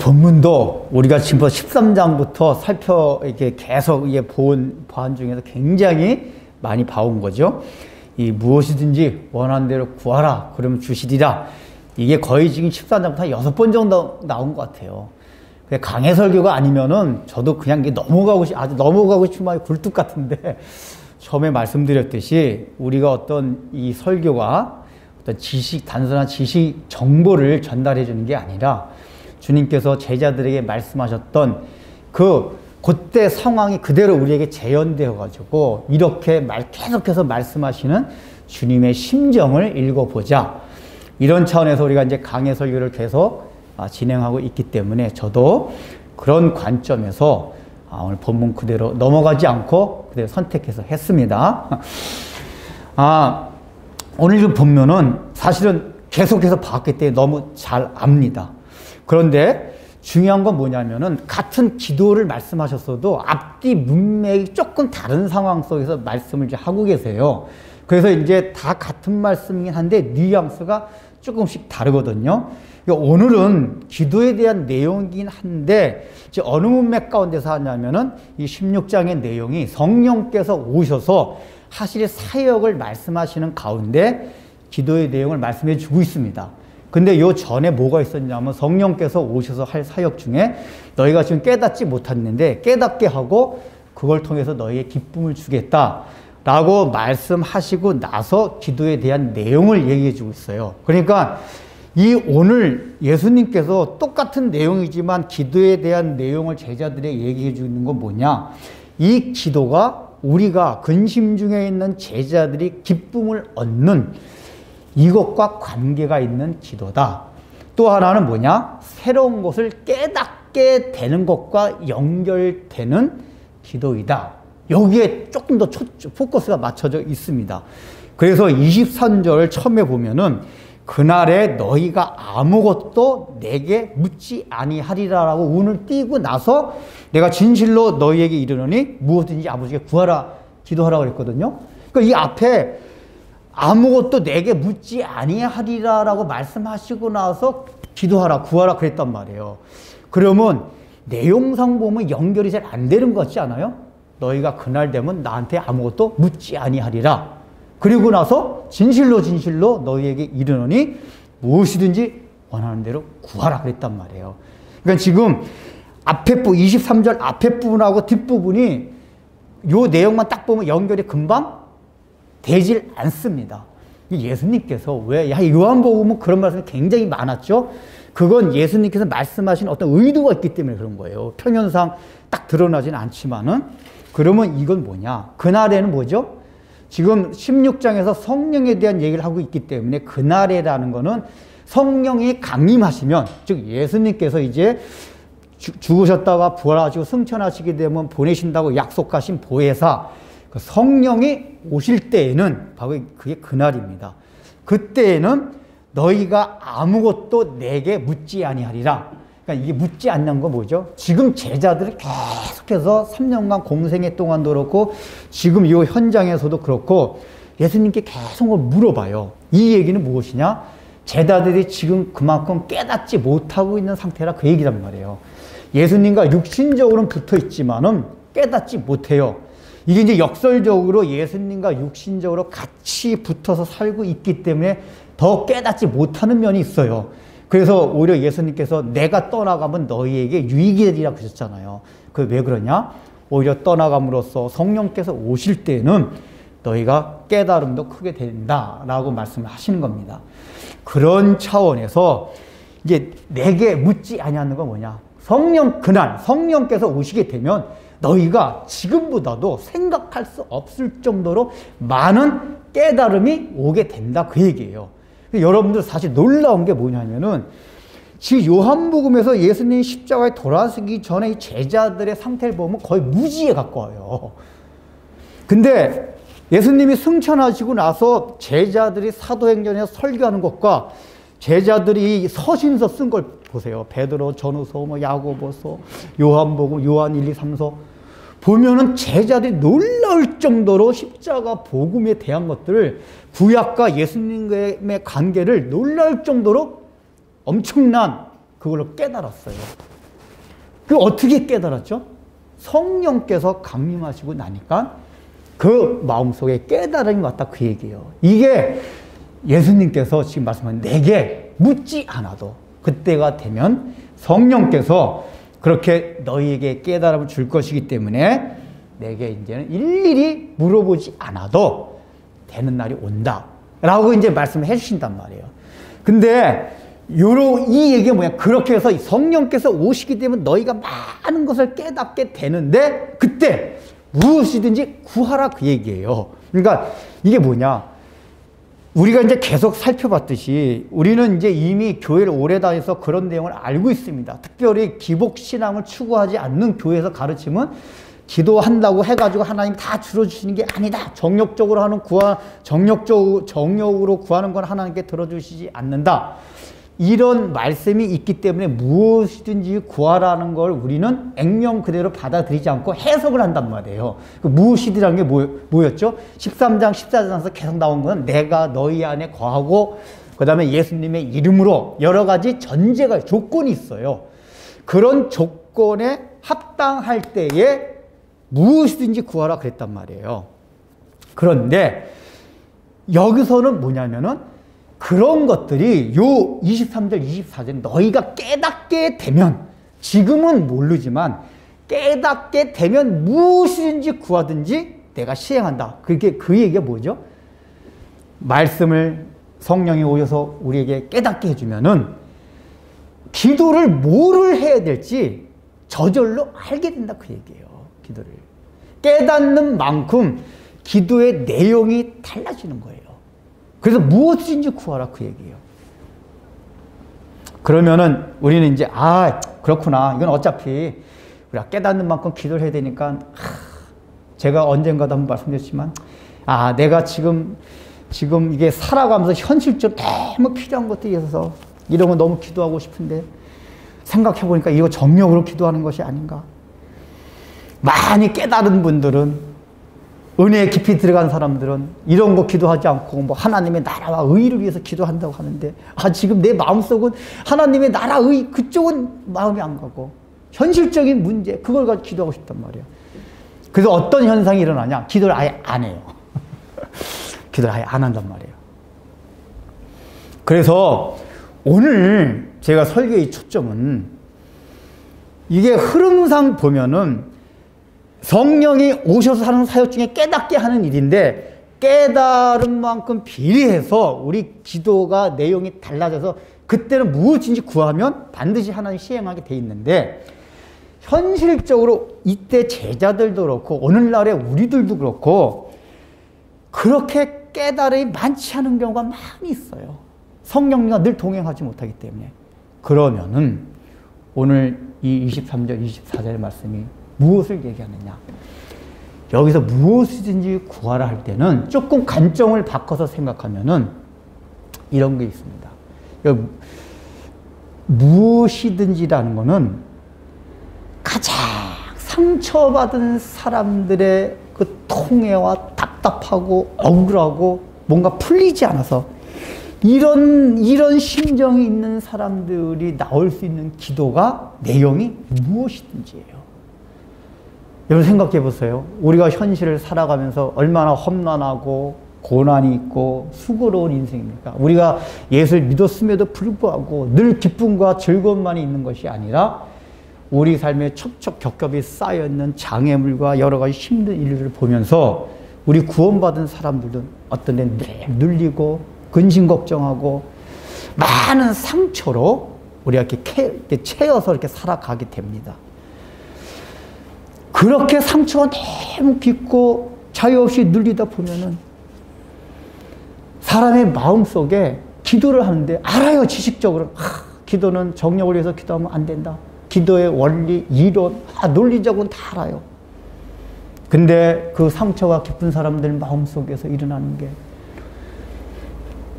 본문도 우리가 지금 13장부터 이렇게 계속 이게 본 보안 중에서 굉장히 많이 봐온 거죠. 이 무엇이든지 원하는 대로 구하라 그러면 주시리라. 이게 거의 지금 13장부터 한 6번 정도 나온 것 같아요. 강해 설교가 아니면은 저도 그냥 아주 넘어가고 싶은 마음이 굴뚝 같은데, 처음에 말씀드렸듯이 우리가 어떤 이 설교가 어떤 단순한 지식 정보를 전달해 주는 게 아니라 주님께서 제자들에게 말씀하셨던 그때 상황이 그대로 우리에게 재현되어 가지고 이렇게 계속해서 말씀하시는 주님의 심정을 읽어보자. 이런 차원에서 우리가 이제 강해 설교를 계속 진행하고 있기 때문에 저도 그런 관점에서 오늘 본문 그대로 넘어가지 않고 그대로 선택해서 했습니다. 오늘 이 본문은 사실은 계속해서 봤기 때문에 너무 잘 압니다. 그런데 중요한 건 뭐냐면은 같은 기도를 말씀하셨어도 앞뒤 문맥이 조금 다른 상황 속에서 말씀을 이제 하고 계세요. 그래서 이제 다 같은 말씀이긴 한데 뉘앙스가 조금씩 다르거든요. 오늘은 기도에 대한 내용이긴 한데 이제 어느 문맥 가운데서 하냐면은 이 16장의 내용이 성령께서 오셔서 하실 사역을 말씀하시는 가운데 기도의 내용을 말씀해 주고 있습니다. 근데 요 전에 뭐가 있었냐면 성령께서 오셔서 할 사역 중에 너희가 지금 깨닫지 못했는데 깨닫게 하고 그걸 통해서 너희의 기쁨을 주겠다 라고 말씀하시고 나서 기도에 대한 내용을 얘기해 주고 있어요. 그러니까 오늘 예수님께서 똑같은 내용이지만 기도에 대한 내용을 제자들에게 얘기해 주는 건 뭐냐? 이 기도가 우리가 근심 중에 있는 제자들이 기쁨을 얻는 이것과 관계가 있는 기도다. 또 하나는 뭐냐? 새로운 것을 깨닫게 되는 것과 연결되는 기도이다. 여기에 조금 더 포커스가 맞춰져 있습니다. 그래서 23절을 처음에 보면은 그날에 너희가 아무것도 내게 묻지 아니하리라라고 운을 띄고 나서 내가 진실로 너희에게 이르노니 무엇든지 아버지께 구하라 기도하라 그랬거든요. 그러니까 이 앞에 아무것도 내게 묻지 아니하리라라고 말씀하시고 나서 기도하라 구하라 그랬단 말이에요. 그러면 내용상 보면 연결이 잘 안 되는 것 같지 않아요? 너희가 그날 되면 나한테 아무것도 묻지 아니하리라. 그리고 나서 진실로 너희에게 이르노니 무엇이든지 원하는 대로 구하라 그랬단 말이에요. 그러니까 지금 23절 앞에 부분하고 뒷부분이 요 내용만 딱 보면 연결이 금방 되질 않습니다. 예수님께서 요한복음은 그런 말씀이 굉장히 많았죠. 그건 예수님께서 말씀하신 어떤 의도가 있기 때문에 그런 거예요. 표면상 딱 드러나지는 않지만은. 그러면 이건 뭐냐? 그날에는 뭐죠? 지금 16장에서 성령에 대한 얘기를 하고 있기 때문에 그날에라는 거는 성령이 강림하시면, 즉 예수님께서 이제 죽으셨다가 부활하시고 승천하시게 되면 보내신다고 약속하신 보혜사 그 성령이 오실 때에는 바로 그게 그날입니다. 그때에는 너희가 아무것도 내게 묻지 아니하리라. 그러니까 이게 묻지 않는 건 뭐죠? 지금 제자들이 계속해서 3년간 공생애 동안도 그렇고 지금 이 현장에서도 그렇고 예수님께 계속 물어봐요. 이 얘기는 무엇이냐? 제자들이 지금 그만큼 깨닫지 못하고 있는 상태라 그 얘기란 말이에요. 예수님과 육신적으로는 붙어 있지만은 깨닫지 못해요. 이게 이제 역설적으로 예수님과 육신적으로 같이 붙어서 살고 있기 때문에 더 깨닫지 못하는 면이 있어요. 그래서 오히려 예수님께서 내가 떠나가면 너희에게 유익이 되리라 그러셨잖아요. 왜 그러냐? 오히려 떠나감으로써 성령께서 오실 때는 너희가 깨달음도 크게 된다라고 말씀을 하시는 겁니다. 그런 차원에서 이제 내게 묻지 아니하는 건 뭐냐? 그날 성령께서 오시게 되면 너희가 지금보다도 생각할 수 없을 정도로 많은 깨달음이 오게 된다 그 얘기예요. 여러분들 사실 놀라운 게 뭐냐면은 지금 요한복음에서 예수님이 십자가에 돌아서기 전에 이 제자들의 상태를 보면 거의 무지에 가까워요. 근데 예수님이 승천하시고 나서 제자들이 사도행전에서 설교하는 것과 제자들이 서신서 쓴 걸 보세요. 베드로, 전후서, 야고보서, 요한복음, 요한 1, 2, 3서 보면은 제자들이 놀라울 정도로 십자가 복음에 대한 것들을 구약과 예수님의 관계를 놀라울 정도로 엄청난 그걸로 깨달았어요. 그 어떻게 깨달았죠? 성령께서 강림하시고 나니까 그 마음속에 깨달음이 왔다, 그 얘기예요. 이게 예수님께서 지금 말씀하신 내게 묻지 않아도 그때가 되면 성령께서 그렇게 너희에게 깨달음을 줄 것이기 때문에 내게 이제는 일일이 물어보지 않아도 되는 날이 온다 라고 이제 말씀을 해주신단 말이에요. 근데 이 얘기가 뭐냐, 그렇게 해서 성령께서 오시기 때문에 너희가 많은 것을 깨닫게 되는데 그때 무엇이든지 구하라, 그 얘기예요. 그러니까 이게 뭐냐, 우리가 이제 계속 살펴봤듯이 우리는 이제 이미 교회를 오래 다녀서 그런 내용을 알고 있습니다. 특별히 기복신앙을 추구하지 않는 교회에서 가르침은 기도한다고 해가지고 하나님 다 들어주시는 게 아니다. 정욕적으로 구하는 건 하나님께 들어주시지 않는다. 이런 말씀이 있기 때문에 무엇이든지 구하라는 걸 우리는 액면 그대로 받아들이지 않고 해석을 한단 말이에요. 그 무엇이든지라는 게 뭐였죠? 13장, 14장에서 계속 나온 건 내가 너희 안에 거하고 그 다음에 예수님의 이름으로 여러 가지 전제가, 조건이 있어요. 그런 조건에 합당할 때에 무엇이든지 구하라 그랬단 말이에요. 그런데 여기서는 뭐냐면은 그런 것들이 요 23절, 24절 너희가 깨닫게 되면, 지금은 모르지만 깨닫게 되면 무엇이든지 구하든지 내가 시행한다. 그게 그 얘기가 뭐죠? 말씀을 성령이 오셔서 우리에게 깨닫게 해주면은 기도를 뭐를 해야 될지 저절로 알게 된다, 그 얘기예요. 기도를 깨닫는 만큼 기도의 내용이 달라지는 거예요. 그래서 무엇인지 구하라, 그 얘기예요. 그러면은 우리는 이제 그렇구나, 이건 어차피 우리가 깨닫는 만큼 기도를 해야 되니까, 제가 언젠가도 한번 말씀드렸지만 내가 지금 이게 살아가면서 현실적으로 너무 필요한 것들이 있어서 이런 거 너무 기도하고 싶은데 생각해보니까 이거 정력으로 기도하는 것이 아닌가. 많이 깨달은 분들은, 은혜에 깊이 들어간 사람들은 이런 거 기도하지 않고 뭐 하나님의 나라와 의를 위해서 기도한다고 하는데, 지금 내 마음속은 하나님의 나라, 의, 그쪽은 마음이 안 가고 현실적인 문제, 그걸 가지고 기도하고 싶단 말이에요. 그래서 어떤 현상이 일어나냐, 기도를 아예 안 해요. 기도를 아예 안 한단 말이에요. 그래서 오늘 제가 설교의 초점은, 이게 흐름상 보면은 성령이 오셔서 하는 사역 중에 깨닫게 하는 일인데, 깨달은 만큼 비례해서 우리 기도가 내용이 달라져서 그때는 무엇인지 구하면 반드시 하나님 시행하게 돼 있는데, 현실적으로 이때 제자들도 그렇고 오늘날의 우리들도 그렇고 그렇게 깨달음이 많지 않은 경우가 많이 있어요. 성령님과 늘 동행하지 못하기 때문에. 그러면은 오늘 이 23절, 24절의 말씀이 무엇을 얘기하느냐, 여기서 무엇이든지 구하라 할 때는 조금 관점을 바꿔서 생각하면은 이런 게 있습니다. 무엇이든지라는 거는 가장 상처받은 사람들의 그 통해와 답답하고 억울하고 뭔가 풀리지 않아서 이런 심정이 있는 사람들이 나올 수 있는 기도가 내용이 무엇이든지예요. 여러분 생각해 보세요. 우리가 현실을 살아가면서 얼마나 험난하고 고난이 있고 수고로운 인생입니까? 우리가 예수를 믿었음에도 불구하고 늘 기쁨과 즐거움만이 있는 것이 아니라 우리 삶에 척척겹겹이 쌓여있는 장애물과 여러 가지 힘든 일들을 보면서 우리 구원받은 사람들도 어떤 데는 눌리고 근심걱정하고 많은 상처로 우리가 이렇게 채워서 이렇게 살아가게 됩니다. 그렇게 상처가 너무 깊고 자유 없이 눌리다 보면은 사람의 마음속에 기도를 하는데 알아요, 지식적으로. 기도는 정력을 위해서 기도하면 안 된다. 기도의 원리, 이론, 논리적으로는 다 알아요. 근데 그 상처가 깊은 사람들 마음속에서 일어나는 게,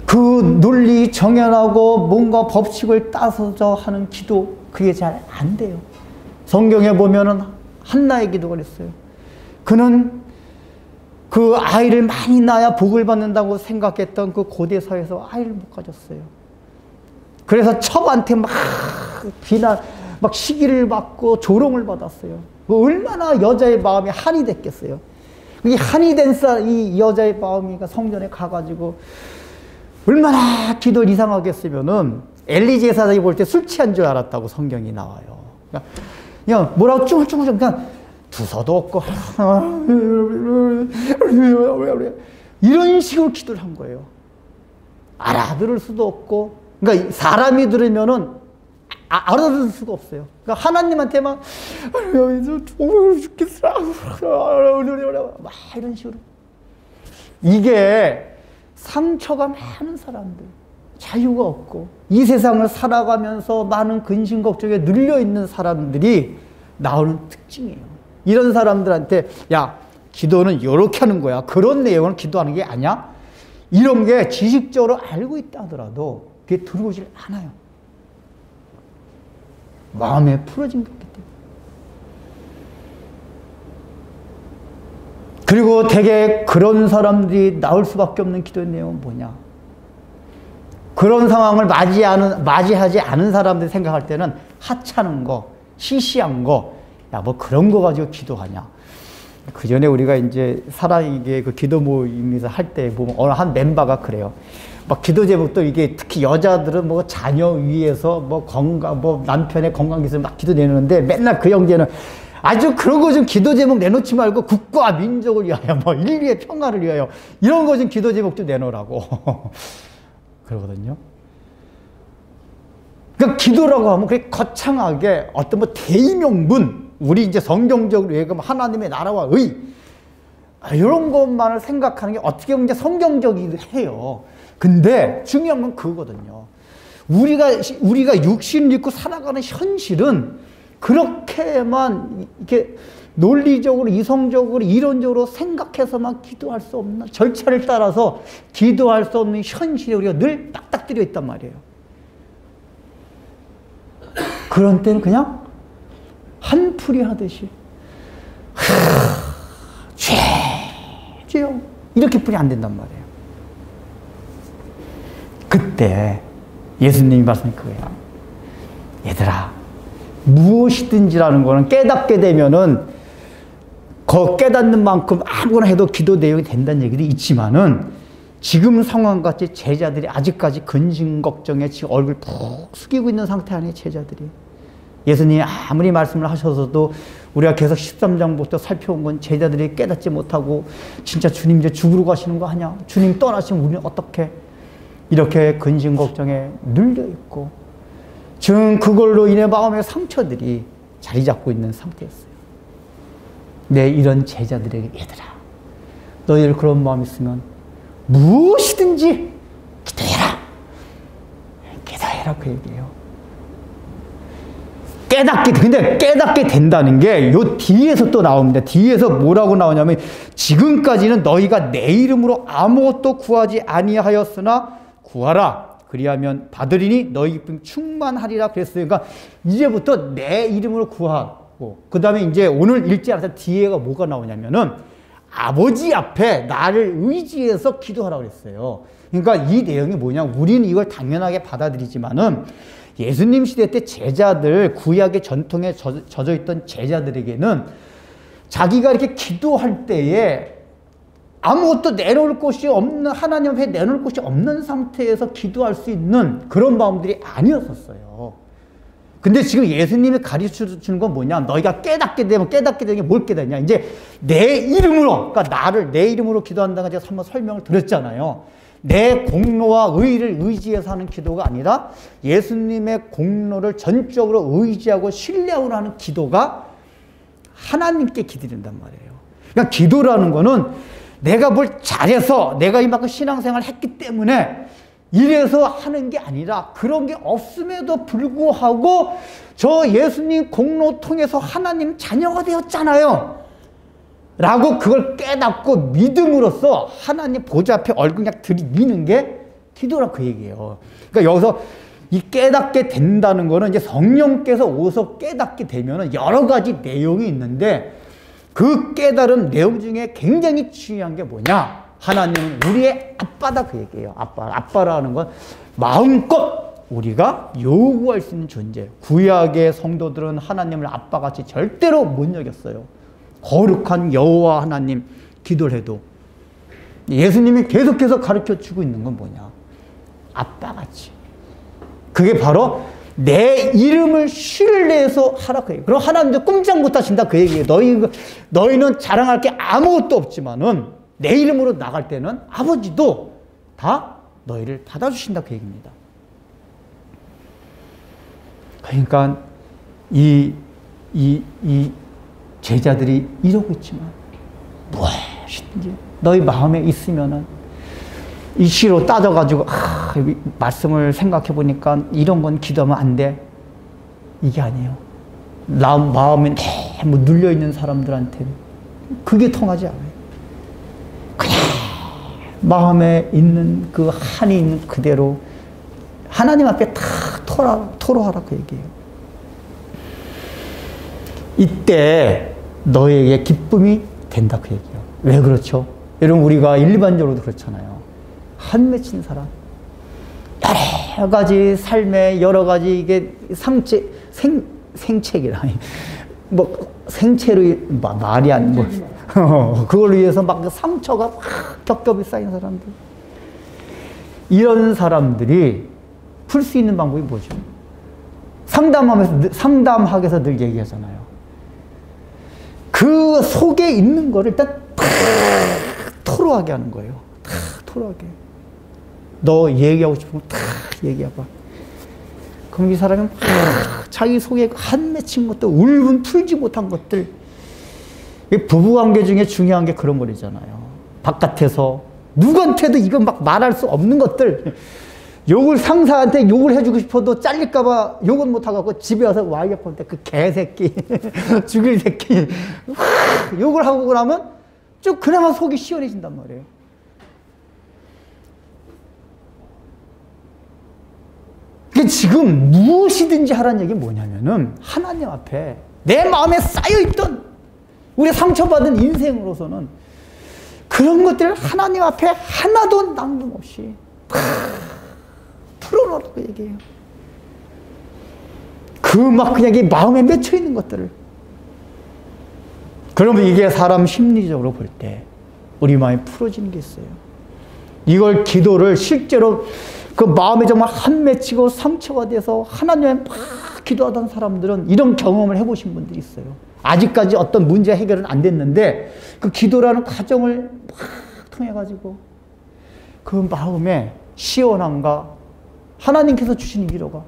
그 논리 정연하고 뭔가 법칙을 따서서 하는 기도, 그게 잘 안 돼요. 성경에 보면은 한나의 기도가 그랬어요. 그는 그 아이를 많이 낳아야 복을 받는다고 생각했던 그 고대 사회에서 아이를 못 가졌어요. 그래서 첩한테 막 막 시기를 받고 조롱을 받았어요. 얼마나 여자의 마음이 한이 됐겠어요. 이 한이 된 이 여자의 마음이 성전에 가가지고 얼마나 기도를 이상하게 했으면은 엘리 제사장이 볼 때 술 취한 줄 알았다고 성경이 나와요. 그냥 뭐라고 쭈글쭈글 그냥 두서도 없고 이런 식으로 기도를 한 거예요. 알아들을 수도 없고, 그러니까 사람이 들으면은 알아들을 수가 없어요. 그러니까 하나님한테만 죽겠어 막 이런 식으로. 이게 상처가 많은 사람들, 자유가 없고 이 세상을 살아가면서 많은 근심 걱정에 눌려 있는 사람들이 나오는 특징이에요. 이런 사람들한테 야, 기도는 이렇게 하는 거야, 그런 내용을 기도하는 게 아니야, 이런 게 지식적으로 알고 있다 하더라도 그게 들어오질 않아요. 마음에 풀어진 거기 때문에. 그리고 되게 그런 사람들이 나올 수밖에 없는 기도의 내용은 뭐냐, 그런 상황을 맞이하지 않은 사람들이 생각할 때는 하찮은 거, 시시한 거, 야, 뭐 그런 거 가지고 기도하냐. 그 전에 우리가 이제 사랑에게 그 기도 모임에서 할 때 보면 어느 한 멤버가 그래요. 막 기도 제목도 이게 특히 여자들은 뭐 자녀 위해서 뭐 건강, 뭐 남편의 건강 기술 막 기도 내놓는데 맨날 그 형제는 아주 그런 거 좀 기도 제목 내놓지 말고 국가 민족을 위하여, 뭐 인류의 평화를 위하여 이런 거 좀 기도 제목 좀 내놓으라고 그러거든요. 그러니까 기도라고 하면 그렇게 거창하게 어떤 뭐 대의명분, 우리 이제 성경적으로 얘기하면 하나님의 나라와 의, 이런 것만을 생각하는 게 어떻게 보면 이제 성경적이기도 해요. 근데 중요한 건 그거거든요. 우리가 육신을 입고 살아가는 현실은 그렇게만 이렇게 논리적으로, 이성적으로, 이론적으로 생각해서만 기도할 수 없는, 절차를 따라서 기도할 수 없는 현실에 우리가 늘 딱딱들여 있단 말이에요. 그런 때는 그냥 한풀이 하듯이 죄요 이렇게 뿐이 안 된단 말이에요. 그때 예수님이 말씀이 그거예요. 얘들아, 무엇이든지라는 거는 깨닫게 되면은 그 깨닫는 만큼 아무거나 해도 기도 내용이 된다는 얘기도 있지만은, 지금 상황같이 제자들이 아직까지 근심 걱정에 지금 얼굴 푹 숙이고 있는 상태 아니에요, 제자들이. 예수님이 아무리 말씀을 하셔서도 우리가 계속 13장부터 살펴온 건 제자들이 깨닫지 못하고 진짜 주님 이제 죽으러 가시는 거 아니야? 주님 떠나시면 우리는 어떻게? 이렇게 근심 걱정에 눌려 있고 지금 그걸로 인해 마음의 상처들이 자리 잡고 있는 상태였어요. 네, 이런 제자들에게 얘들아, 너희들 그런 마음 있으면 무엇이든지 기도해라. 기도해라, 그 얘기예요. 근데 깨닫게 된다는 게 요 뒤에서 또 나옵니다. 뒤에서 뭐라고 나오냐면, 지금까지는 너희가 내 이름으로 아무것도 구하지 아니하였으나 구하라, 그리하면 받으리니 너희 기쁨 충만하리라 그랬어요. 그러니까 이제부터 내 이름으로 구하고, 그 다음에 이제 오늘 읽지 않아서 뒤에가 뭐가 나오냐면은 아버지 앞에 나를 의지해서 기도하라고 그랬어요. 그러니까 이 내용이 뭐냐, 우리는 이걸 당연하게 받아들이지만은 예수님 시대 때 제자들, 구약의 전통에 젖어 있던 제자들에게는 자기가 이렇게 기도할 때에 아무것도 내놓을 곳이 없는, 하나님 앞에 내놓을 곳이 없는 상태에서 기도할 수 있는 그런 마음들이 아니었었어요. 근데 지금 예수님이 가르쳐 주는 건 뭐냐, 너희가 깨닫게 되면, 깨닫게 되는 게 뭘 깨닫냐, 이제 내 이름으로, 그러니까 나를 내 이름으로 기도한다고 제가 한번 설명을 드렸잖아요. 내 공로와 의를 의지해서 하는 기도가 아니라 예수님의 공로를 전적으로 의지하고 신뢰하고 하는 기도가 하나님께 기드린단 말이에요. 그러니까 기도라는 거는 내가 뭘 잘해서 내가 이만큼 신앙생활을 했기 때문에 이래서 하는 게 아니라, 그런 게 없음에도 불구하고 저 예수님 공로 통해서 하나님 자녀가 되었잖아요 라고 그걸 깨닫고 믿음으로써 하나님 보좌 앞에 얼굴 그냥 들이미는 게 기도라, 그 얘기예요. 그러니까 여기서 이 깨닫게 된다는 거는 이제 성령께서 오서 깨닫게 되면은 여러 가지 내용이 있는데, 그 깨달은 내용 중에 굉장히 중요한 게 뭐냐, 하나님은 우리의 아빠다, 그 얘기예요. 아빠라는 건 마음껏 우리가 요구할 수 있는 존재. 구약의 성도들은 하나님을 아빠같이 절대로 못 여겼어요. 거룩한 여호와 하나님 기도를 해도. 예수님이 계속해서 가르쳐주고 있는 건 뭐냐? 아빠같이. 그게 바로 내 이름을 신뢰해서 하라 그 얘기예요. 그럼 하나님도 꼼짝 못 하신다 그 얘기예요. 너희는 자랑할 게 아무것도 없지만은 내 이름으로 나갈 때는 아버지도 다 너희를 받아주신다 그 얘기입니다. 그러니까 이 제자들이 이러고 있지만 무엇이든지 너희 마음에 있으면은 이시로 따져가지고 말씀을 생각해 보니까 이런 건 기도하면 안 돼. 이게 아니에요. 마음에 너무 눌려 있는 사람들한테 그게 통하지 않아요. 그냥 마음에 있는 그 한이 있는 그대로 하나님 앞에 다 토로하라 그 얘기예요. 이때 너에게 기쁨이 된다 그 얘기예요. 왜 그렇죠? 여러분 우리가 일반적으로도 그렇잖아요. 한 맺힌 사람, 여러 가지 삶의 여러 가지 이게 생책이라 뭐 생체로 말이 안 뭐 그걸 위해서 막 상처가 막 겹겹이 쌓인 사람들, 이런 사람들이 풀 수 있는 방법이 뭐죠? 상담학에서 늘 얘기하잖아요. 그 속에 있는 거를 일단 탁 토로하게 하는 거예요. 탁 토로하게. 너 얘기하고 싶으면 탁 얘기해봐. 그럼 이 사람은 자기 속에 한 맺힌 것들, 울분 풀지 못한 것들. 부부관계 중에 중요한 게 그런 거잖아요. 바깥에서 누구한테도 이건 막 말할 수 없는 것들. 욕을 상사한테 욕을 해주고 싶어도 잘릴까봐 욕은 못하고 집에 와서 와이프 볼 때 그 개새끼, 죽일 새끼 욕을 하고 그러면 쭉 그나마 속이 시원해진단 말이에요. 그러니까 지금 무엇이든지 하라는 얘기 뭐냐면은 하나님 앞에 내 마음에 쌓여있던 우리 상처받은 인생으로서는 그런 것들을 하나님 앞에 하나도 남김없이 풀어놓으라고 얘기해요. 그 막 그냥 이 마음에 맺혀 있는 것들을. 그러면 이게 사람 심리적으로 볼 때 우리 마음이 풀어지는 게 있어요. 이걸 기도를 실제로 그 마음에 정말 한 맺히고 상처가 돼서 하나님에 막 기도하던 사람들은 이런 경험을 해보신 분들이 있어요. 아직까지 어떤 문제 해결은 안 됐는데 그 기도라는 과정을 막 통해가지고 그 마음에 시원함과 하나님께서 주시는 위로가.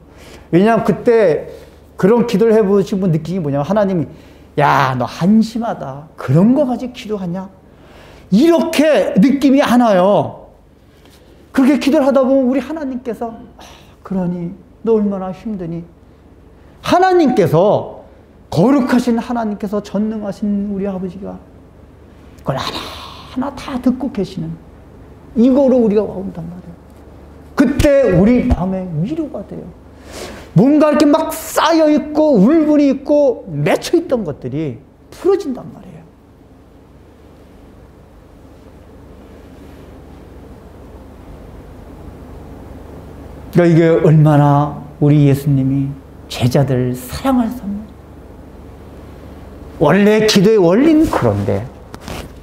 왜냐하면 그때 그런 기도를 해보신 분 느끼는 게 뭐냐면 하나님이 야, 너 한심하다. 그런 거 가지고 기도하냐? 이렇게 느낌이 안 와요. 그렇게 기도를 하다 보면 우리 하나님께서 그러니 너 얼마나 힘드니? 하나님께서 거룩하신 하나님께서 전능하신 우리 아버지가 그걸 하나하나 다 듣고 계시는 이거로 우리가 와온단 말이에요. 그때 우리 마음에 위로가 돼요. 뭔가 이렇게 막 쌓여있고 울분이 있고 맺혀있던 것들이 풀어진단 말이에요. 그러니까 이게 얼마나 우리 예수님이 제자들을 사랑할 수 없는. 원래 기도의 원리는 그런데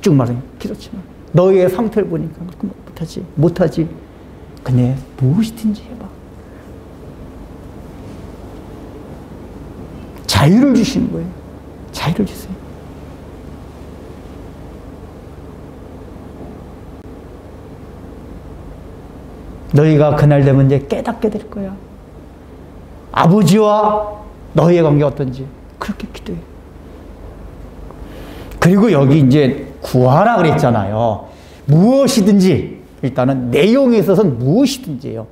쭉 말하면 기도치만 너희의 상태를 보니까 못하지. 근데 무엇이든지 해봐. 자유를 주시는 거예요. 자유를 주세요. 너희가 그날 되면 이제 깨닫게 될 거야. 아버지와 너희의 관계가 어떤지 그렇게 기도해. 그리고 여기 이제 구하라 그랬잖아요. 무엇이든지 일단은 내용에 있어서는 무엇이든지예요.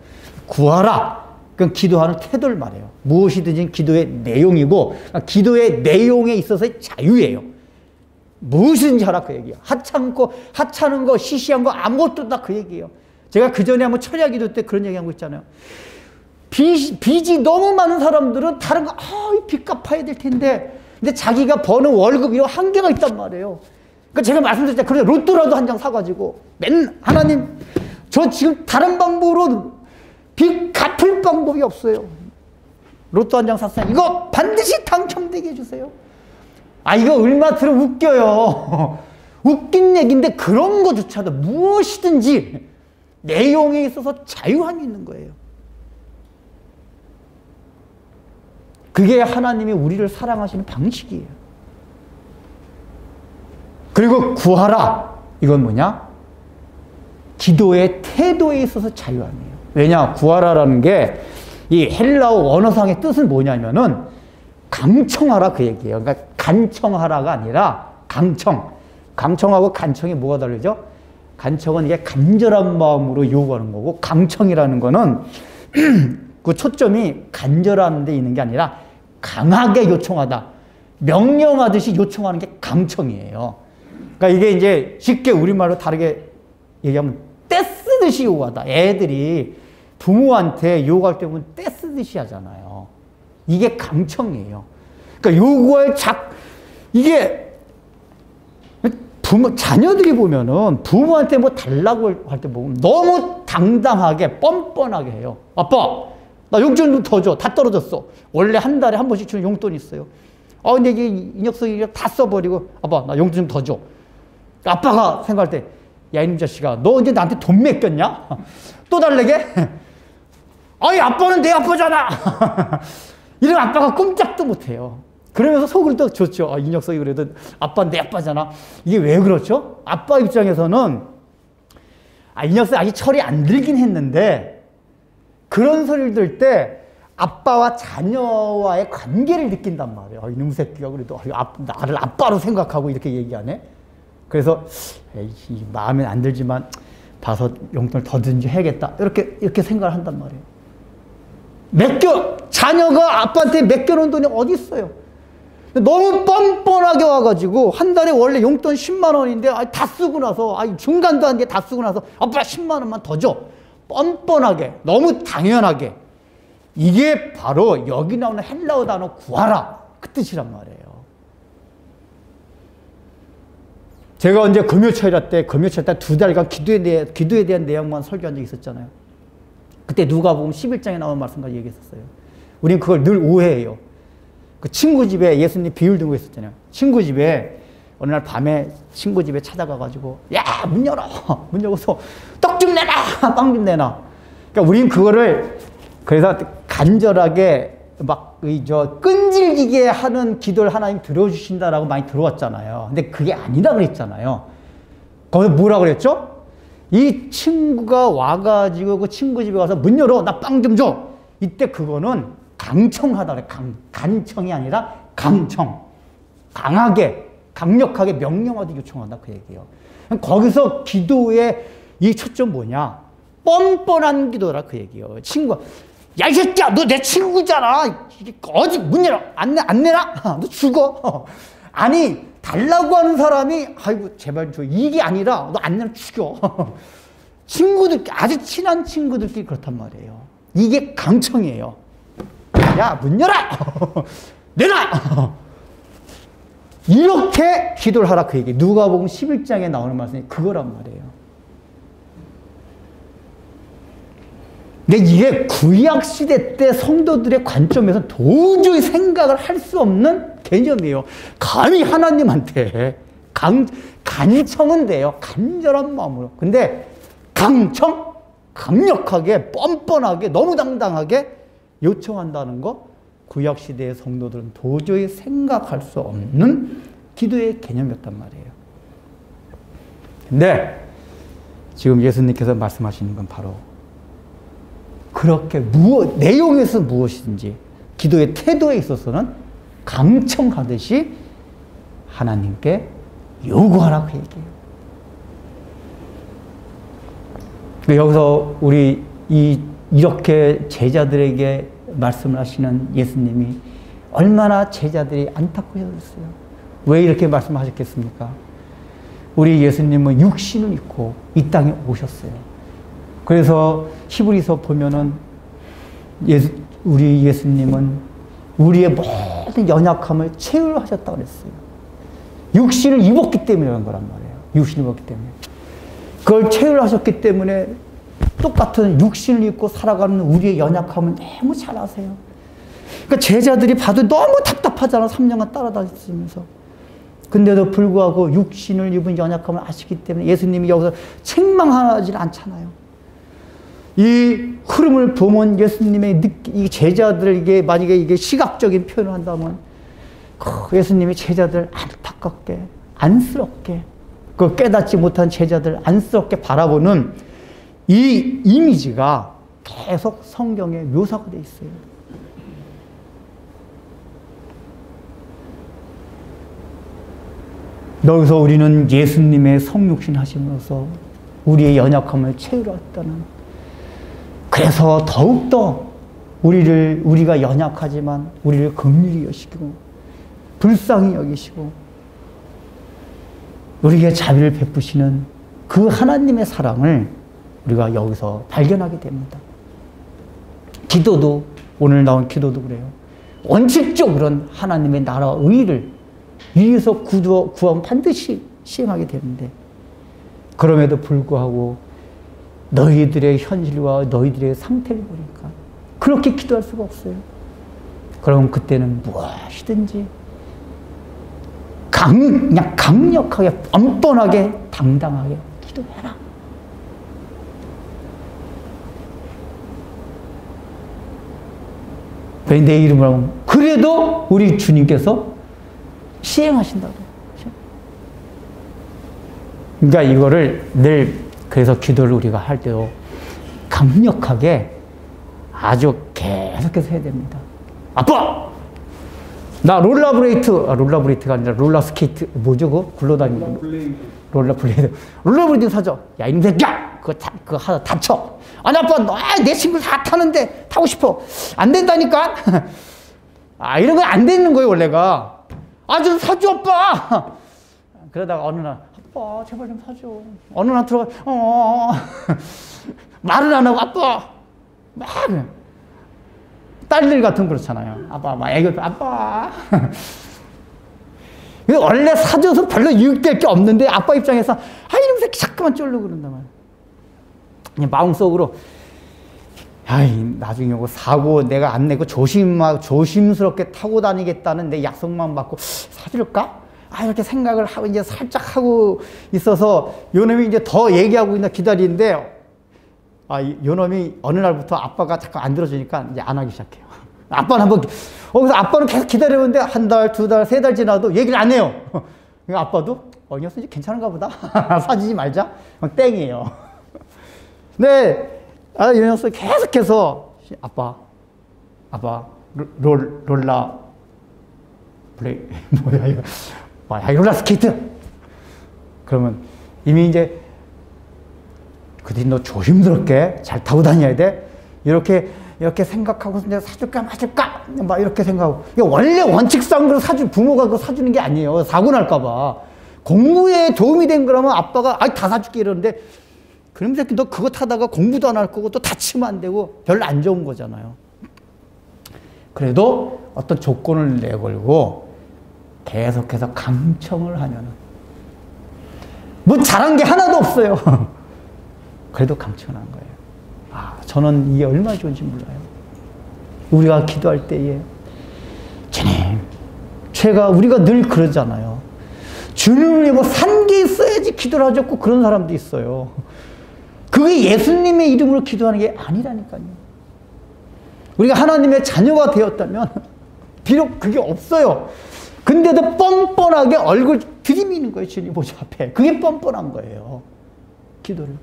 구하라. 그건 기도하는 태도를 말해요. 무엇이든지 기도의 내용이고 기도의 내용에 있어서의 자유예요. 무엇이든지 하라 그 얘기예요. 하찮은 거 시시한 거 아무것도 다 그 얘기예요. 제가 그 전에 한번 철야 기도 때 그런 얘기한 거 있잖아요. 빚이 너무 많은 사람들은 다른 거 빚 갚아야 될 텐데 근데 자기가 버는 월급 이런 한계가 있단 말이에요. 그러니까 제가 말씀드렸잖아요. 그래 로또라도 한 장 사가지고 하나님 저 지금 다른 방법으로 빚 갚을 방법이 없어요. 로또 한 장 샀어요. 이거 반드시 당첨되게 해주세요. 아, 이거 얼마 들으면 웃겨요. 웃긴 얘기인데 그런 것조차도 무엇이든지 내용에 있어서 자유함이 있는 거예요. 그게 하나님이 우리를 사랑하시는 방식이에요. 그리고 구하라. 이건 뭐냐? 기도의 태도에 있어서 자유함이에요. 왜냐? 구하라라는 게 이 헬라어 원어상의 뜻은 뭐냐면은 강청하라 그 얘기예요. 그러니까 간청하라가 아니라 강청. 강청하고 간청이 뭐가 다르죠? 간청은 이게 간절한 마음으로 요구하는 거고, 강청이라는 거는 그 초점이 간절한 데 있는 게 아니라 강하게 요청하다. 명령하듯이 요청하는 게 강청이에요. 그러니까 이게 이제 쉽게 우리말로 다르게 얘기하면 떼쓰듯이 요구하다. 애들이 부모한테 요구할 때 보면 떼쓰듯이 하잖아요. 이게 강청이에요. 그러니까 요구할 이게 자녀들이 보면은 부모한테 뭐 달라고 할 때 보면 너무 당당하게 뻔뻔하게 해요. 아빠, 나 용돈 좀 더 줘. 다 떨어졌어. 원래 한 달에 한 번씩 주는 용돈이 있어요. 근데 이 녀석이 다 써버리고, 아빠, 나 용돈 좀 더 줘. 아빠가 생각할 때, 야, 이놈 자식아, 너 이제 나한테 돈 맡겼냐? 또 달래게? 아니, 아빠는 내 아빠잖아! 이런 아빠가 꼼짝도 못해요. 그러면서 속을 또 좋죠. 이 녀석이 그래도 아빠는 내 아빠잖아. 이게 왜 그렇죠? 아빠 입장에서는, 이 녀석 아직 철이 안 들긴 했는데, 그런 소리를 들을 때, 아빠와 자녀와의 관계를 느낀단 말이에요. 이놈 새끼가 그래도 나를 아빠로 생각하고 이렇게 얘기하네? 그래서, 마음에 안 들지만, 봐서 용돈을 더든지 해야겠다. 이렇게 생각을 한단 말이에요. 자녀가 아빠한테 맡겨놓은 돈이 어디 있어요? 너무 뻔뻔하게 와가지고, 한 달에 원래 용돈 10만 원인데, 다 쓰고 나서, 중간도 안 돼, 다 쓰고 나서, 아빠 10만 원만 더 줘. 뻔뻔하게, 너무 당연하게. 이게 바로 여기 나오는 헬라어 단어 구하라. 그 뜻이란 말이에요. 제가 언제 금요철야 때 2달간 기도에 대한 내용만 설교한 적이 있었잖아요. 그때 누가복음 11장에 나온 말씀까지 얘기했었어요. 우리는 그걸 늘 오해해요. 그 친구 집에 예수님 비율 들고 있었잖아요. 친구 집에 어느 날 밤에 친구 집에 찾아가가지고, 야, 문 열어! 문 열고서 떡 좀 내놔! 빵 좀 내놔! 그러니까 우린 그거를 그래서 간절하게 막 끈질기게 하는 기도를 하나님 들어주신다라고 많이 들어왔잖아요. 근데 그게 아니다 그랬잖아요. 거기서 뭐라 그랬죠? 이 친구가 와가지고 그 친구 집에 가서 문 열어! 나 빵 좀 줘! 이때 그거는 강청하다 그래. 간청이 아니라 강청. 강하게, 강력하게 명령하듯 요청한다 그 얘기예요. 거기서 기도의 이 초점 뭐냐? 뻔뻔한 기도라 그 얘기예요. 친구가, 야, 이 새끼야! 너 내 친구잖아! 어디 문 열어! 안 내라? 너 죽어! 아니, 달라고 하는 사람이, 아이고, 제발 줘. 이게 아니라, 너 안 내면 죽여. 친구들, 아주 친한 친구들끼리 그렇단 말이에요. 이게 강청이에요. 야, 문 열어! 내놔! 이렇게 기도를 하라 그 얘기. 누가복음 11장에 나오는 말씀이 그거란 말이에요. 근데 이게 구약시대 때 성도들의 관점에서 도저히 생각을 할 수 없는 개념이에요. 감히 하나님한테 간청은 돼요. 간절한 마음으로. 근데 강청? 강력하게 뻔뻔하게 너무 당당하게 요청한다는 거 구약시대의 성도들은 도저히 생각할 수 없는 기도의 개념이었단 말이에요. 근데 지금 예수님께서 말씀하시는 건 바로 그렇게 내용에서 무엇이든지 기도의 태도에 있어서는 강청하듯이 하나님께 요구하라고 얘기해요. 여기서 우리 이렇게 제자들에게 말씀을 하시는 예수님이 얼마나 제자들이 안타까우셨어요. 왜 이렇게 말씀하셨겠습니까? 우리 예수님은 육신을 입고 이 땅에 오셨어요. 그래서 히브리서 보면은 우리 예수님은 우리의 모든 연약함을 체휼하셨다고 그랬어요. 육신을 입었기 때문에 그런 거란 말이에요. 육신을 입었기 때문에. 그걸 체휼하셨기 때문에 똑같은 육신을 입고 살아가는 우리의 연약함을 너무 잘 아세요. 그러니까 제자들이 봐도 너무 답답하잖아. 3년간 따라다니면서. 근데도 불구하고 육신을 입은 연약함을 아시기 때문에 예수님이 여기서 책망하지 않잖아요. 이 흐름을 보면 예수님의 이 제자들에게 만약에 이게 시각적인 표현을 한다면 예수님이 제자들 안타깝게, 안쓰럽게, 그 깨닫지 못한 제자들 안쓰럽게 바라보는 이 이미지가 계속 성경에 묘사가 되어 있어요. 여기서 우리는 예수님의 성육신 하심으로써 우리의 연약함을 채우러 왔다는, 그래서 더욱더 우리가 연약하지만 우리를 긍휼히 여기시고 불쌍히 여기시고 우리에게 자비를 베푸시는 그 하나님의 사랑을 우리가 여기서 발견하게 됩니다. 기도도, 오늘 나온 기도도 그래요. 원칙적으로는 하나님의 나라 의를 위에서 구원 반드시 시행하게 되는데, 그럼에도 불구하고 너희들의 현실과 너희들의 상태를 보니까 그렇게 기도할 수가 없어요. 그럼 그때는 무엇이든지 그냥 강력하게, 뻔뻔하게, 당당하게 기도해라. 왜 내 이름을 하면 그래도 우리 주님께서 시행하신다고. 그러니까 이거를 늘, 그래서 기도를 우리가 할 때도 강력하게 아주 계속해서 해야 됩니다. 아빠! 나 롤러브레이트가 아니라 롤러스케이트, 뭐죠, 그거? 굴러다니는 거. 롤러블레이드 사줘. 야, 이놈 새끼야! 그거 하다 다쳐. 아니, 아빠, 내 친구 다 타는데 타고 싶어. 안 된다니까? 이런 건 안 되는 거예요, 원래가. 좀 사줘, 아빠! 그러다가 어느 날, 아빠, 제발 좀 사줘. 어느 날 들어가, 말을 안 하고, 아빠! 막, 딸들 같은 거 그렇잖아요. 아빠, 막 애교, 아빠. 원래 사줘서 별로 유익될 게 없는데, 아빠 입장에서, 이놈 새끼 자꾸만 쫄르고 그런단 말이야. 그냥 마음속으로, 나중에 이거 사고 내가 안 내고 조심스럽게 타고 다니겠다는 내 약속만 받고 사줄까? 이렇게 생각을 하고 이제 살짝 하고 있어서 요놈이 이제 더 얘기하고 있나 기다리는데, 요놈이 어느 날부터 아빠가 자꾸 안 들어주니까 이제 안 하기 시작해요. 아빠는 그래서 아빠는 계속 기다리는데 한 달, 두 달, 세 달 지나도 얘기를 안 해요. 그러니까 아빠도, 이 녀석 이제 괜찮은가 보다. 사주지 말자. 땡이에요. 네. 이 녀석 계속해서, 아빠, 롤라, 뭐야, 이거. 롤라 스케이트! 그러면 이미 이제, 그때 너 조심스럽게 잘 타고 다녀야 돼. 이렇게 생각하고 내가 사줄까 말까? 막 이렇게 생각하고. 원래 원칙상으로 부모가 그거 사주는 게 아니에요. 사고 날까봐. 공부에 도움이 된 거라면 아빠가, 다 사줄게 이러는데, 그럼 새끼 너 그거 타다가 공부도 안 할 거고 또 다치면 안 되고 별로 안 좋은 거잖아요. 그래도 어떤 조건을 내걸고 계속해서 강청을 하면은, 뭐 잘한 게 하나도 없어요. 그래도 강청을 한 거예요. 저는 이게 얼마나 좋은지 몰라요. 우리가 기도할 때에, 주님, 우리가 늘 그러잖아요. 주님을 위해 산 게 있어야지 기도를 하죠. 그런 사람도 있어요. 그게 예수님의 이름으로 기도하는 게 아니라니까요. 우리가 하나님의 자녀가 되었다면 비록 그게 없어요. 근데도 뻔뻔하게 얼굴 들이미는 거예요. 주님 보좌 앞에. 그게 뻔뻔한 거예요. 기도를.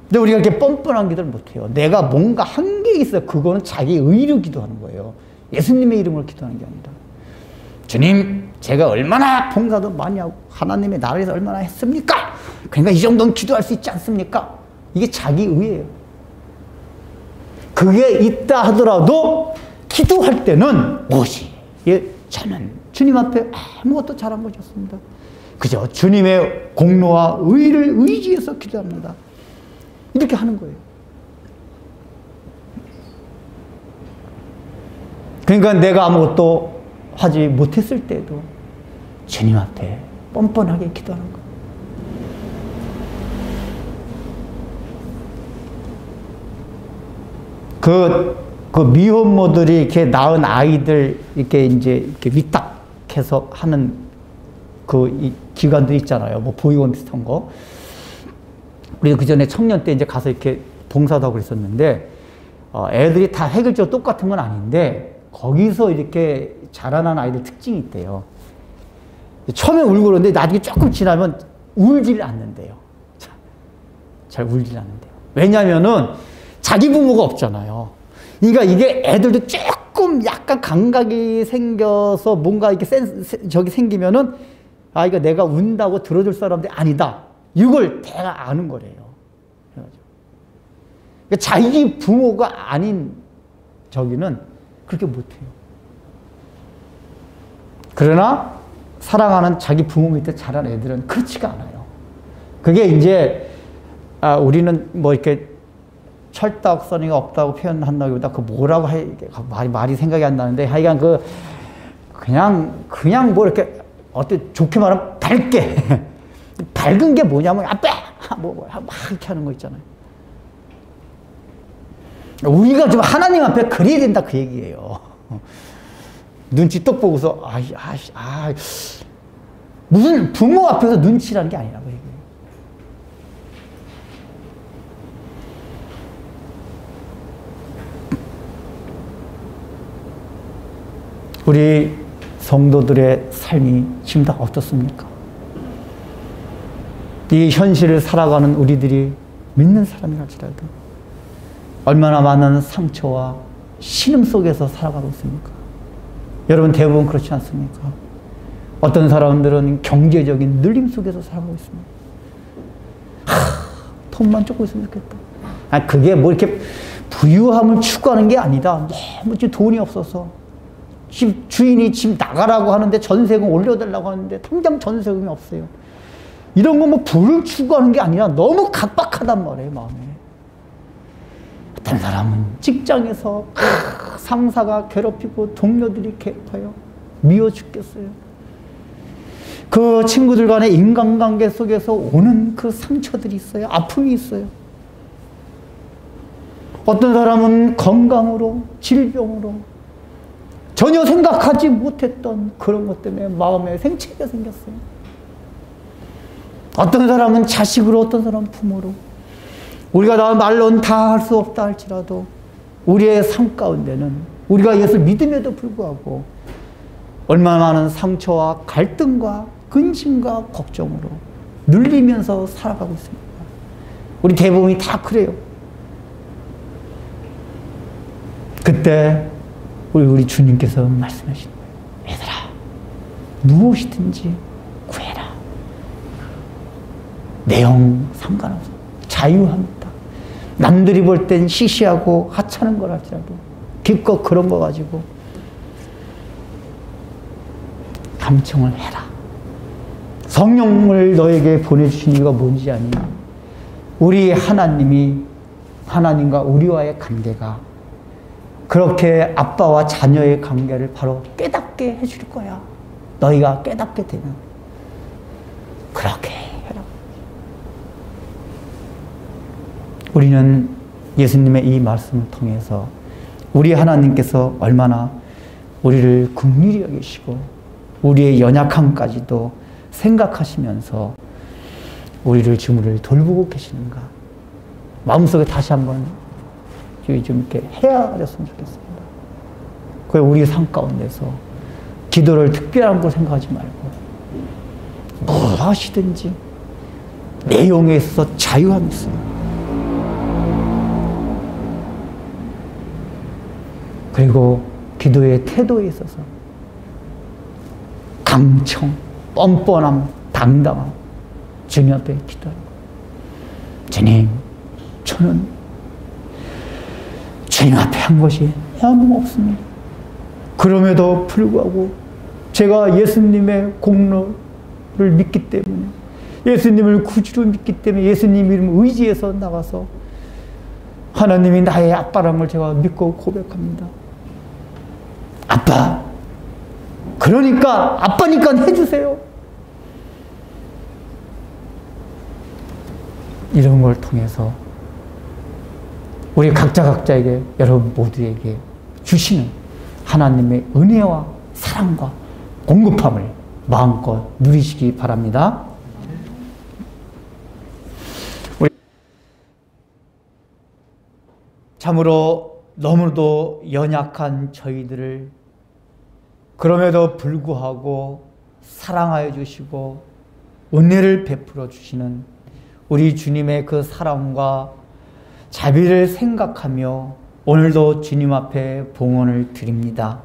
근데 우리가 이렇게 뻔뻔한 기도를 못해요. 내가 뭔가 한 게 있어요. 그거는 자기 의로 기도하는 거예요. 예수님의 이름으로 기도하는 게 아니라. 주님, 제가 얼마나 봉사도 많이 하고 하나님의 나라에서 얼마나 했습니까? 그러니까 이 정도는 기도할 수 있지 않습니까? 이게 자기 의예요. 그게 있다 하더라도 기도할 때는 저는 주님 앞에 아무것도 잘한 것이 없습니다. 그저 주님의 공로와 의를 의지해서 기도합니다. 이렇게 하는 거예요. 그러니까 내가 아무것도 하지 못했을 때도 주님 앞에 뻔뻔하게 기도하는 거예요. 그 미혼모들이 이렇게 낳은 아이들 이렇게 이제 이렇게 위탁해서 하는 이 기관들 있잖아요. 뭐 보육원 비슷한 거. 우리도 그 전에 청년 때 이제 가서 이렇게 봉사도 하고 그랬었는데, 애들이 다 해결적으로 똑같은 건 아닌데, 거기서 이렇게 자라난 아이들 특징이 있대요. 처음에 울고 그러는데 나중에 조금 지나면 울질 않는데요. 잘 울질 않는데요. 왜냐면은 자기 부모가 없잖아요. 그러니까 이게 애들도 조금 약간 감각이 생겨서 뭔가 이렇게 저기 생기면은, 아, 이거 내가 운다고 들어줄 사람들이 아니다. 이걸 대가 아는 거래요. 그러니까 자기 부모가 아닌 저기는 그렇게 못해요. 그러나 사랑하는 자기 부모 밑에 자란 애들은 그렇지가 않아요. 그게 이제, 우리는 뭐 이렇게 철딱서니가 없다고 표현한다기보다 그 뭐라고 말이 생각이 안 나는데, 하여간 그냥 뭐 이렇게 어떻게 좋게 말하면 밝게. 밝은 게 뭐냐면, 막 이렇게 하는 거 있잖아요. 우리가 좀 하나님 앞에 그래야 된다, 그 얘기예요. 눈치 똑 보고서, 무슨 부모 앞에서 눈치라는 게 아니라고 얘기해요. 우리 성도들의 삶이 지금 다 어떻습니까? 이 현실을 살아가는 우리들이 믿는 사람이랄지라도 얼마나 많은 상처와 신음 속에서 살아가고 있습니까? 여러분 대부분 그렇지 않습니까? 어떤 사람들은 경제적인 눌림 속에서 살아가고 있습니다. 돈만 조금 있으면 좋겠다. 그게 뭐 이렇게 부유함을 추구하는 게 아니다. 너무 돈이 없어서 집 주인이 집 나가라고 하는데 전세금 올려달라고 하는데 당장 전세금이 없어요. 이런 거 뭐 부를 추구하는 게 아니라 너무 각박하단 말이에요, 마음에. 어떤 사람은 직장에서 상사가 괴롭히고 동료들이 괴롭혀요. 미워 죽겠어요. 그 친구들 간의 인간관계 속에서 오는 그 상처들이 있어요. 아픔이 있어요. 어떤 사람은 건강으로, 질병으로 전혀 생각하지 못했던 그런 것 때문에 마음에 생채가 생겼어요. 어떤 사람은 자식으로, 어떤 사람은 부모로. 우리가 다 말로는 다 할 수 없다 할지라도 우리의 삶 가운데는 우리가 예수 믿음에도 불구하고 얼마나 많은 상처와 갈등과 근심과 걱정으로 눌리면서 살아가고 있습니다. 우리 대부분이 다 그래요. 그때 우리 주님께서 말씀하시는 거예요. 얘들아, 무엇이든지 구해라. 내용 상관없어. 자유합니다. 남들이 볼 땐 시시하고 하찮은 걸 할지라도 기껏 그런 거 가지고 감청을 해라. 성령을 너에게 보내주신 이유가 뭔지 아니? 우리 하나님과 우리와의 관계가 그렇게 아빠와 자녀의 관계를 바로 깨닫게 해줄 거야. 너희가 깨닫게 되면 그렇게 해라. 우리는 예수님의 이 말씀을 통해서 우리 하나님께서 얼마나 우리를 긍휼히 여기시고 우리의 연약함까지도 생각하시면서 우리를 지금 우리를 돌보고 계시는가 마음속에 다시 한번 좀 이렇게 헤아렸으면 좋겠습니다. 그 우리 삶 가운데서 기도를 특별한 걸 생각하지 말고 무엇이든지 내용에 있어서 자유함이 있어요. 그리고 기도의 태도에 있어서 강청, 뻔뻔함, 당당함, 주님 앞에 기도하는 거예요. 주님, 저는 주님 앞에 한 것이 아무 없습니다. 그럼에도 불구하고 제가 예수님의 공로를 믿기 때문에 예수님을 구주로 믿기 때문에 예수님 이름을 의지해서 나가서 하나님이 나의 아빠라는 걸 제가 믿고 고백합니다. 아빠, 그러니까 아빠니까 해주세요. 이런 걸 통해서 우리 각자에게, 여러분 모두에게 주시는 하나님의 은혜와 사랑과 공급함을 마음껏 누리시기 바랍니다. 참으로 너무도 연약한 저희들을 그럼에도 불구하고 사랑하여 주시고 은혜를 베풀어 주시는 우리 주님의 그 사랑과 자비를 생각하며 오늘도 주님 앞에 봉헌을 드립니다.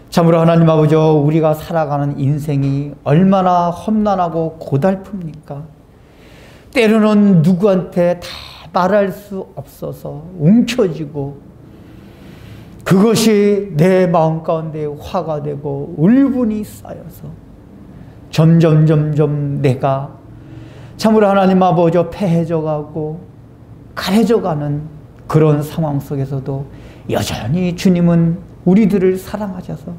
참으로 하나님 아버지, 우리가 살아가는 인생이 얼마나 험난하고 고달픕니까? 때로는 누구한테 다 말할 수 없어서 움켜쥐고 그것이 내 마음 가운데 화가 되고 울분이 쌓여서 점점 내가 참으로 하나님 아버지 패해져 가고 가려져 가는 그런 상황 속에서도 여전히 주님은 우리들을 사랑하셔서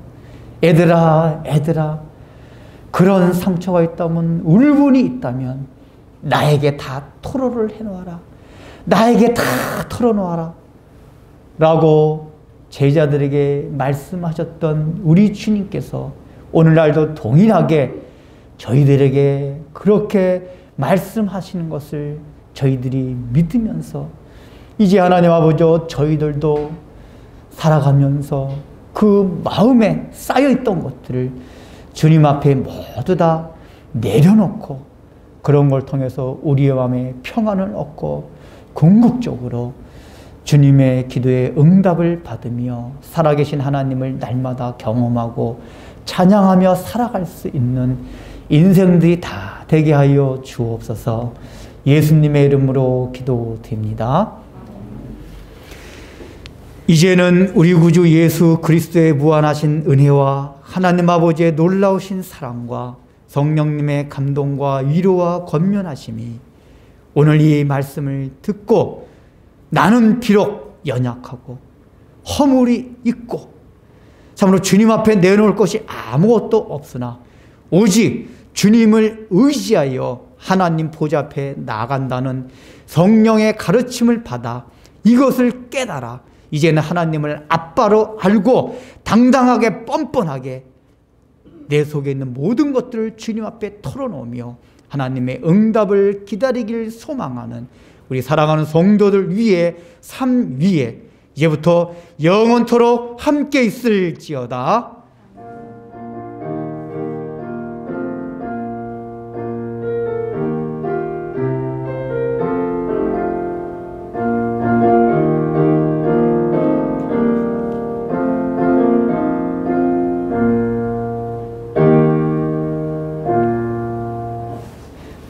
애들아 그런 상처가 있다면, 울분이 있다면 나에게 다 토로를 해놓아라, 나에게 다 털어놓아라 라고 제자들에게 말씀하셨던 우리 주님께서 오늘날도 동일하게 저희들에게 그렇게 말씀하시는 것을 저희들이 믿으면서 이제 하나님 아버지, 저희들도 살아가면서 그 마음에 쌓여있던 것들을 주님 앞에 모두 다 내려놓고 그런 걸 통해서 우리의 마음에 평안을 얻고 궁극적으로 주님의 기도에 응답을 받으며 살아계신 하나님을 날마다 경험하고 찬양하며 살아갈 수 있는 인생들이 다 되게 하여 주옵소서. 예수님의 이름으로 기도드립니다. 이제는 우리 구주 예수 그리스도의 무한하신 은혜와 하나님 아버지의 놀라우신 사랑과 성령님의 감동과 위로와 권면하심이 오늘 이 말씀을 듣고 나는 비록 연약하고 허물이 있고 참으로 주님 앞에 내놓을 것이 아무것도 없으나 오직 주님을 의지하여 하나님 보좌 앞에 나아간다는 성령의 가르침을 받아 이것을 깨달아 이제는 하나님을 아빠로 알고 당당하게 뻔뻔하게 내 속에 있는 모든 것들을 주님 앞에 털어놓으며 하나님의 응답을 기다리길 소망하는 우리 사랑하는 성도들 위에, 삶 위에 이제부터 영원토록 함께 있을지어다.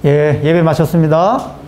예, 예배 마쳤습니다.